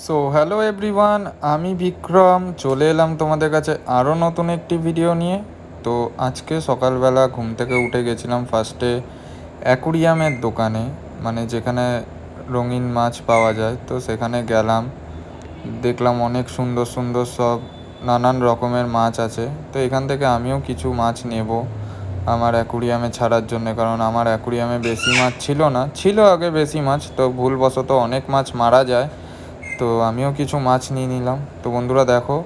So hello everyone, আমি বিক্রম চলে এলাম তোমাদের কাছে আরও নতুন একটি ভিডিও নিয়ে। তো আজকে সকালবেলা ঘুম থেকে উঠে গেছিলাম ফার্স্টে অ্যাকুরিয়ামের দোকানে, মানে যেখানে রঙিন মাছ পাওয়া যায়। তো সেখানে গেলাম, দেখলাম অনেক সুন্দর সুন্দর সব নানান রকমের মাছ আছে। তো এখান থেকে আমিও কিছু মাছ নেব আমার অ্যাকুরিয়ামে ছাড়ার জন্য, কারণ আমার অ্যাকুরিয়ামে বেশি মাছ ছিল না, ছিল আগে বেশি মাছ, তো ভুলবশত অনেক মাছ মারা যায়। তো আমিও কিছু মাছ নিয়ে নিলাম। তো বন্ধুরা দেখো,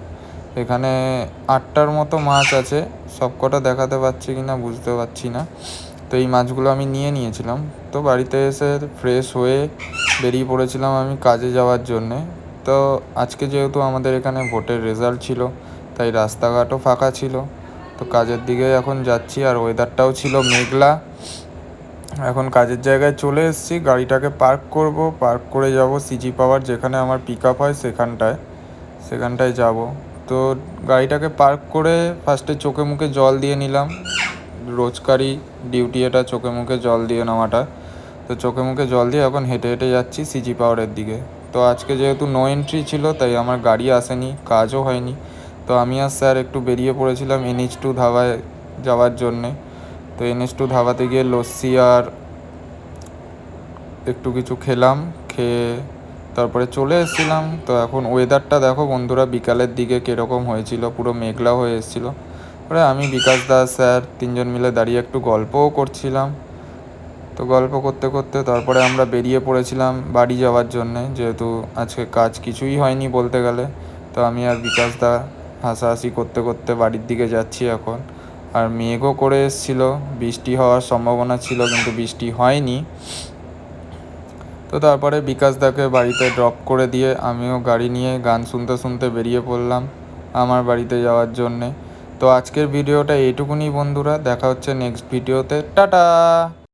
এখানে 8টার মতো মাছ আছে, সব কটা দেখাতে পারছি কি না বুঝতে পারছি না। তো এই মাছগুলো আমি নিয়ে নিয়েছিলাম। তো বাড়িতে এসে ফ্রেশ হয়ে বেরিয়ে পড়েছিলাম আমি কাজে যাওয়ার জন্যে। তো আজকে যেহেতু আমাদের এখানে ভোটের রেজাল্ট ছিল, তাই রাস্তাঘাটও ফাঁকা ছিল। তো কাজের দিকে এখন যাচ্ছি, আর ওয়েদারটাও ছিল মেঘলা। এখন কাজের জায়গায় চলে এসেছি, গাড়িটাকে পার্ক করব, পার্ক করে যাব সিজি পাওয়ার, যেখানে আমার পিক আপ হয় সেখানটায় যাব। তো গাড়িটাকে পার্ক করে ফার্স্টে চোখে মুখে জল দিয়ে নিলাম। রোজকারই ডিউটি এটা, চোখে মুখে জল দিয়ে নেওয়াটা। তো চোখে মুখে জল দিয়ে এখন হেঁটে হেঁটে যাচ্ছি সিজি পাওয়ারের দিকে। তো আজকে যেহেতু নো এন্ট্রি ছিল, তাই আমার গাড়ি আসেনি, কাজও হয়নি। তো আমি আর স্যার একটু বেরিয়ে পড়েছিলাম NH2 ধাবায় যাওয়ার জন্যে। তো NH2 ধাবাতে গিয়ে লস্যি আর একটু কিছু খেলাম, খেয়ে তারপরে চলে এসেছিলাম। তো এখন ওয়েদারটা দেখো বন্ধুরা, বিকালের দিকে কীরকম হয়েছিল, পুরো মেঘলা হয়ে এসেছিলো। পরে আমি, বিকাশ দাস, স্যার তিনজন মিলে দাঁড়িয়ে একটু গল্পও করছিলাম। তো গল্প করতে করতে তারপরে আমরা বেরিয়ে পড়েছিলাম বাড়ি যাওয়ার জন্যে, যেহেতু আজকে কাজ কিছুই হয়নি বলতে গেলে। তো আমি আর বিকাশ দা হাসাহাসি করতে করতে বাড়ির দিকে যাচ্ছি এখন। আর মেঘও করে এসেছিল, বৃষ্টি হওয়ার সম্ভাবনা ছিল, কিন্তু বৃষ্টি হয়নি। তো তারপরে বিকাশ দাকে বাড়িতে ড্রপ করে দিয়ে আমিও গাড়ি নিয়ে গান শুনতে শুনতে বেরিয়ে পড়লাম আমার বাড়িতে যাওয়ার জন্যে। তো আজকের ভিডিওটা এইটুকুনি বন্ধুরা, দেখা হচ্ছে নেক্সট ভিডিওতে, টাটা।